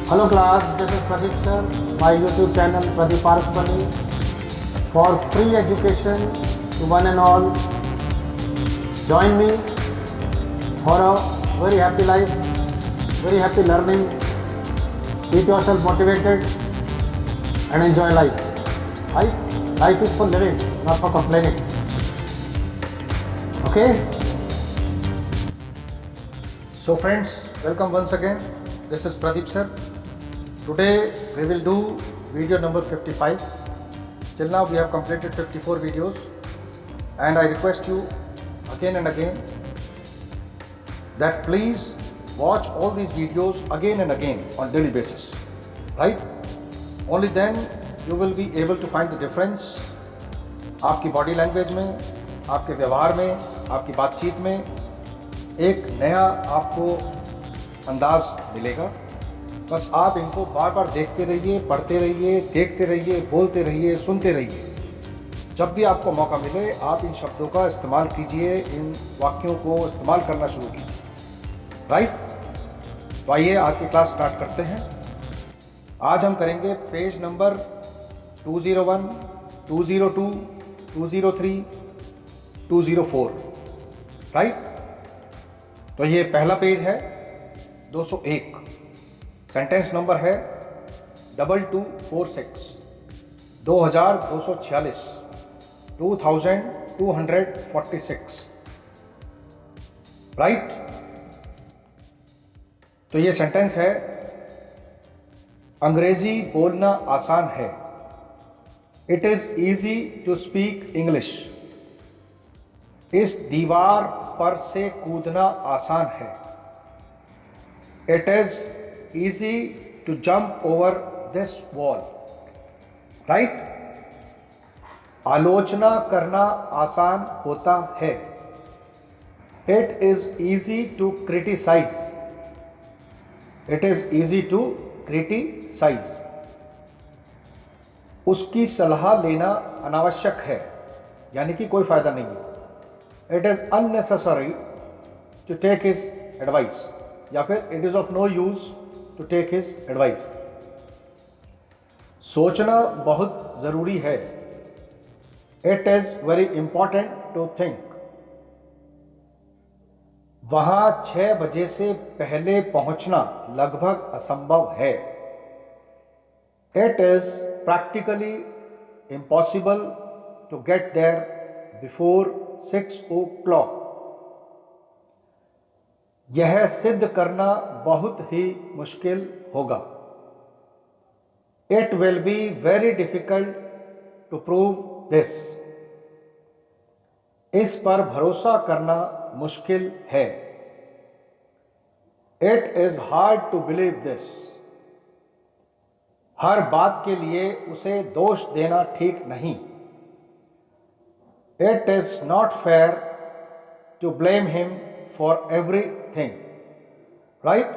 Hello class, this is Pradeep sir, my YouTube channel Pradeep Parspani. For free education to one and all, join me for a very happy life, very happy learning. Keep yourself motivated and enjoy life. Right? Life is for living, not for complaining. Okay? So friends, welcome once again. This is Pradeep sir. Today we will do video number 55. Till now we have completed 54 videos, and I request you again and again that please watch all these videos again and again on daily basis, right? Only then you will be able to find the difference आपकी body language में, आपके व्यवहार में, आपकी बातचीत में एक नया आपको अंदाज मिलेगा। बस आप इनको बार बार देखते रहिए, पढ़ते रहिए, देखते रहिए, बोलते रहिए, सुनते रहिए। जब भी आपको मौका मिले आप इन शब्दों का इस्तेमाल कीजिए, इन वाक्यों को इस्तेमाल करना शुरू कीजिए, राइट? तो आइए आज की क्लास स्टार्ट करते हैं। आज हम करेंगे पेज नंबर 201, 202, 203, 204, राइट? तो ये पहला पेज है 201। सेंटेंस नंबर है 2246, 2246, 2246, राइट? तो ये सेंटेंस है, अंग्रेजी बोलना आसान है। It is easy to speak English. इस दीवार पर से कूदना आसान है। इट इज easy to jump over this wall, right? आलोचना करना आसान होता है। It is easy to criticize. It is easy to criticize. उसकी सलाह लेना अनावश्यक है, यानी कि कोई फायदा नहीं है। It is unnecessary to take his advice, या फिर it is of no use to take his advice. सोचना बहुत ज़रूरी है। It is very important to think. वहाँ 6 बजे से पहले पहुँचना लगभग असंभव है। It is practically impossible to get there before 6 o'clock. यह सिद्ध करना बहुत ही मुश्किल होगा। It will be very difficult to prove this. इस पर भरोसा करना मुश्किल है। It is hard to believe this. हर बात के लिए उसे दोष देना ठीक नहीं। It is not fair to blame him for everything, right?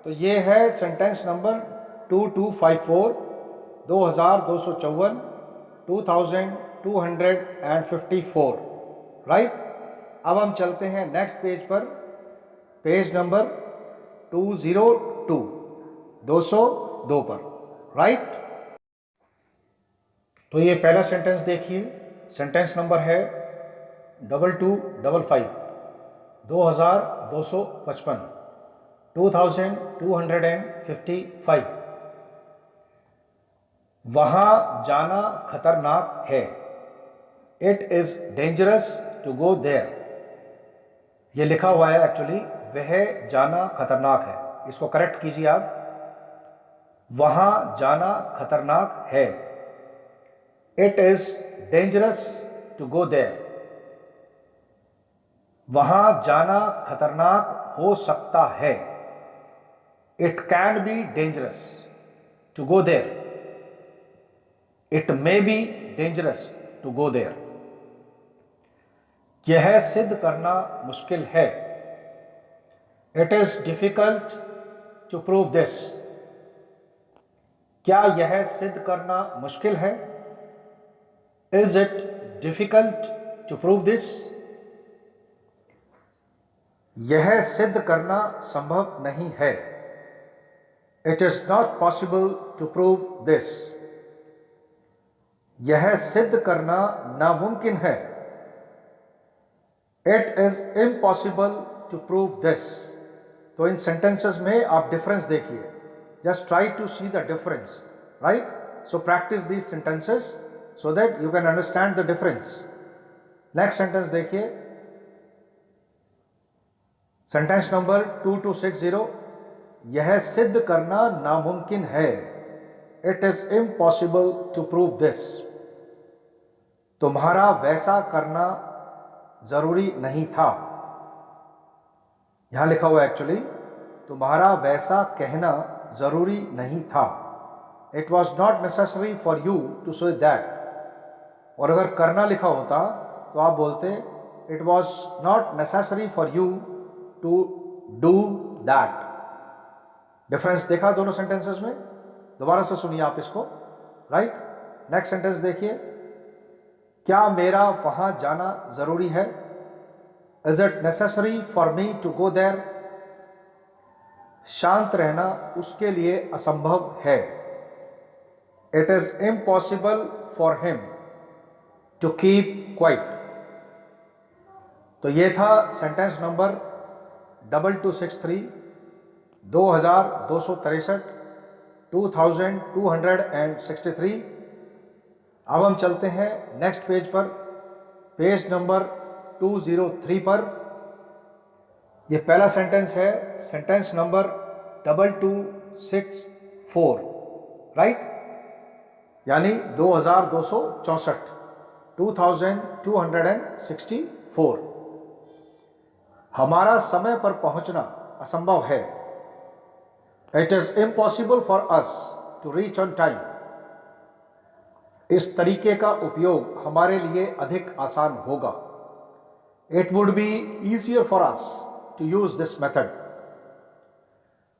तो ये है सेंटेंस नंबर 2254, 2254, 2254, राइट? अब हम चलते हैं नेक्स्ट पेज पर, पेज नंबर 202, 202 पर, राइट? तो ये पहला सेंटेंस देखिए, सेंटेंस नंबर है 2255, 2255, 2255। वहां जाना खतरनाक है। It is dangerous to go there. ये लिखा हुआ है एक्चुअली, वह जाना खतरनाक है। इसको करेक्ट कीजिए आप। वहां जाना खतरनाक है। It is dangerous to go there. वहां जाना खतरनाक हो सकता है। It can be dangerous to go there. It may be dangerous to go there. यह सिद्ध करना मुश्किल है। It is difficult to prove this. क्या यह सिद्ध करना मुश्किल है? Is it difficult to prove this? यह सिद्ध करना संभव नहीं है। It is not possible to prove this, यह सिद्ध करना नामुमकिन है। It is impossible to prove this. तो इन सेंटेंसेस में आप डिफरेंस देखिए, just try to see the difference, right? So practice these sentences so that you can understand the difference. Next sentence देखिए, सेंटेंस नंबर 2260, यह सिद्ध करना नामुमकिन है। It is impossible to prove this. तुम्हारा वैसा करना जरूरी नहीं था। यहां लिखा हुआ एक्चुअली, तुम्हारा वैसा कहना जरूरी नहीं था। It was not necessary for you to say that. और अगर करना लिखा होता तो आप बोलते it was not necessary for you to do that. Difference देखा दोनों सेंटेंसेस में? दोबारा से सुनिए आप इसको, राइट? नेक्स्ट सेंटेंस देखिए, क्या मेरा वहां जाना जरूरी है? Is it necessary for me to go there? शांत रहना उसके लिए असंभव है। It is impossible for him to keep quiet. तो ये था सेंटेंस नंबर 2263, 2263, 2263। अब हम चलते हैं नेक्स्ट पेज पर, पेज नंबर 203 पर। ये पहला सेंटेंस है, सेंटेंस नंबर 2264, राइट? यानी 2264, 2264। हमारा समय पर पहुंचना असंभव है। It is impossible for us to reach on time. इस तरीके का उपयोग हमारे लिए अधिक आसान होगा। It would be easier for us to use this method.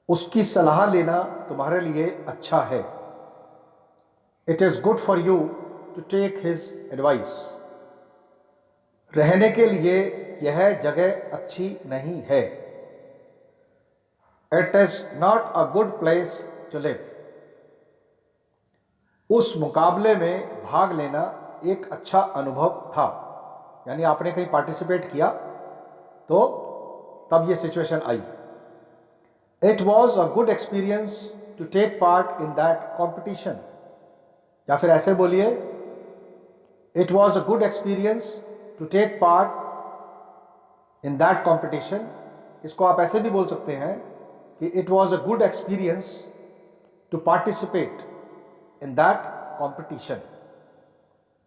उसकी सलाह लेना तुम्हारे लिए अच्छा है। It is good for you to take his advice. रहने के लिए यह जगह अच्छी नहीं है। It is not a good place to live. उस मुकाबले में भाग लेना एक अच्छा अनुभव था। यानी आपने कहीं पार्टिसिपेट किया तो तब ये सिचुएशन आई। It was a good experience to take part in that competition. या फिर ऐसे बोलिए, it was a good experience to take part in that competition. इसको आप ऐसे भी बोल सकते हैं कि it was a good experience to participate in that competition,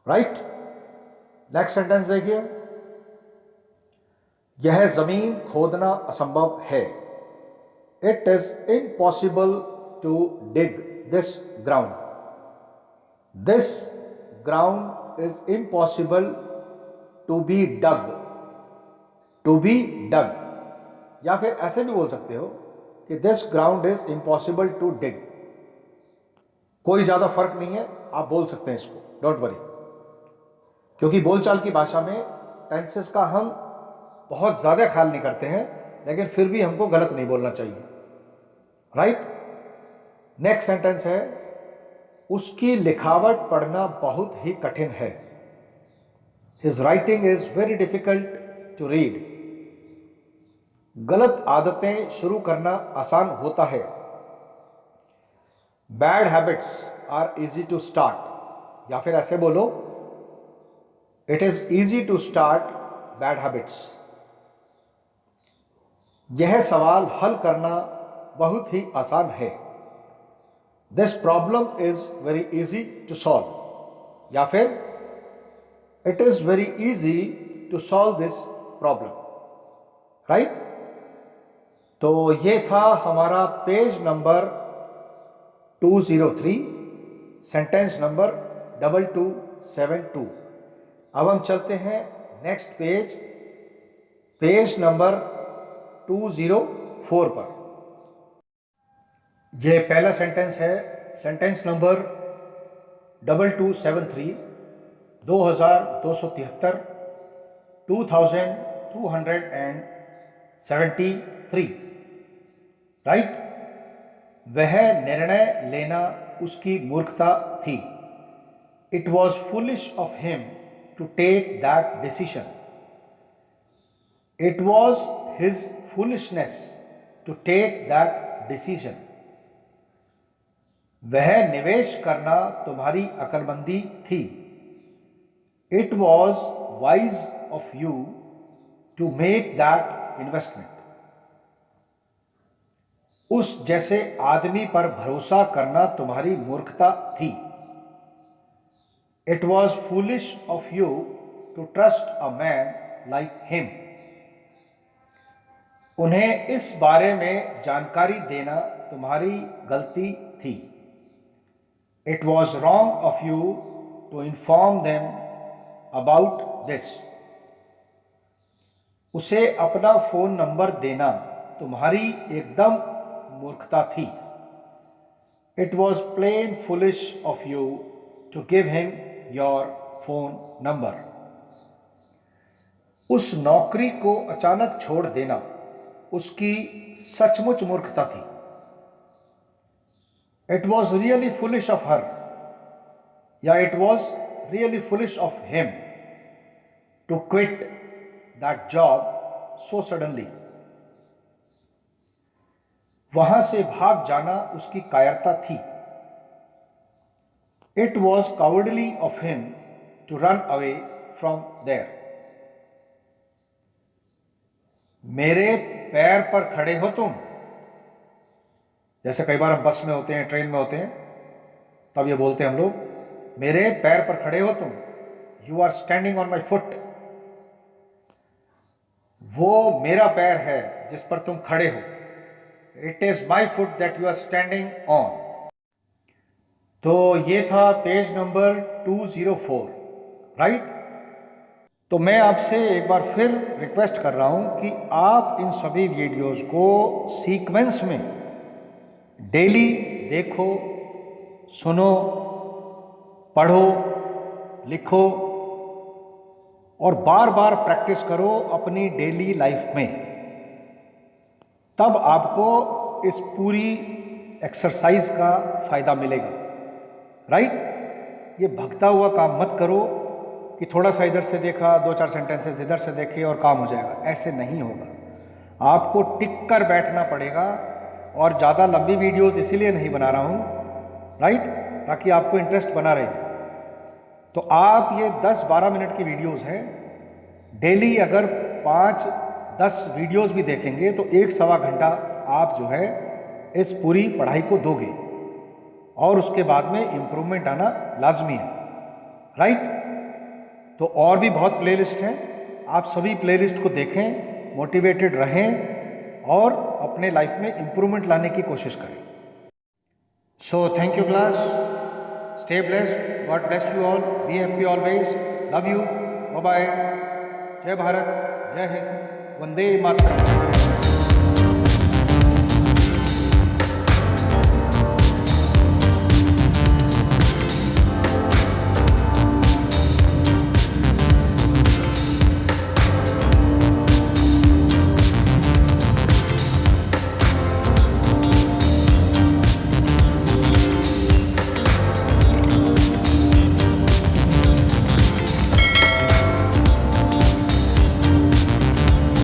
right? Next sentence देखिए, यह जमीन खोदना असंभव है। It is impossible to dig this ground. This ground is impossible to be dug. To be dug. या फिर ऐसे भी बोल सकते हो कि this ground is impossible to dig. कोई ज्यादा फर्क नहीं है, आप बोल सकते हैं इसको, डोंट वरी। क्योंकि बोलचाल की भाषा में टेंसेस का हम बहुत ज्यादा ख्याल नहीं करते हैं, लेकिन फिर भी हमको गलत नहीं बोलना चाहिए, राइट? नेक्स्ट सेंटेंस है, उसकी लिखावट पढ़ना बहुत ही कठिन है। His writing is very difficult to read. गलत आदतें शुरू करना आसान होता है। Bad habits are easy to start. या फिर ऐसे बोलो, it is easy to start bad habits. यह सवाल हल करना बहुत ही आसान है। This problem is very easy to solve. या फिर it is very easy to solve this problem, right? तो ये था हमारा पेज नंबर 203, सेंटेंस नंबर 2272। अब हम चलते हैं नेक्स्ट पेज, पेज नंबर 204 पर। यह पहला सेंटेंस है, सेंटेंस नंबर 2273, 2273, 2273, राइट? वह निर्णय लेना उसकी मूर्खता थी। It was foolish of him to take that decision. It was his foolishness to take that decision. वह निवेश करना तुम्हारी अक्लमंदी थी। It was wise of you to make that investment. उस जैसे आदमी पर भरोसा करना तुम्हारी मूर्खता थी। It was foolish of you to trust a man like him. उन्हें इस बारे में जानकारी देना तुम्हारी गलती थी। It was wrong of you to inform them about this. उसे अपना फोन नंबर देना तुम्हारी एकदम मूर्खता थी। It was plain foolish of you to give him your phone number. उस नौकरी को अचानक छोड़ देना उसकी सचमुच मूर्खता थी। It was really foolish of her, या it was really foolish of him to quit that job so suddenly. वहां से भाग जाना उसकी कायरता थी। It was cowardly of him to run away from there. मेरे पैर पर खड़े हो तुम। जैसे कई बार हम बस में होते हैं, ट्रेन में होते हैं, तब ये बोलते हैं हम लोग, मेरे पैर पर खड़े हो तुम। You are standing on my foot. वो मेरा पैर है जिस पर तुम खड़े हो। It is my foot that you are standing on. तो ये था पेज नंबर 204, राइट। तो मैं आपसे एक बार फिर रिक्वेस्ट कर रहा हूं कि आप इन सभी वीडियोस को सीक्वेंस में डेली देखो, सुनो, पढ़ो, लिखो और बार बार प्रैक्टिस करो अपनी डेली लाइफ में। तब आपको इस पूरी एक्सरसाइज का फायदा मिलेगा, राइट। ये भगता हुआ काम मत करो कि थोड़ा सा इधर से देखा, 2-4 सेंटेंसेस इधर से देखे और काम हो जाएगा। ऐसे नहीं होगा। आपको टिक कर बैठना पड़ेगा। और ज़्यादा लंबी वीडियोस इसीलिए नहीं बना रहा हूँ, राइट, ताकि आपको इंटरेस्ट बना रहे। तो आप ये 10-12 मिनट की वीडियोस हैं। डेली अगर 5-10 वीडियोस भी देखेंगे तो 1-1.25 घंटा आप जो है इस पूरी पढ़ाई को दोगे और उसके बाद में इम्प्रूवमेंट आना लाजमी है, राइट। तो और भी बहुत प्लेलिस्ट हैं, आप सभी प्लेलिस्ट को देखें, मोटिवेटेड रहें और अपने लाइफ में इम्प्रूवमेंट लाने की कोशिश करें। So thank you class, stay blessed, God bless you all, be happy always, love you, bye bye, जय भारत, जय हिंद, वंदे मातरम।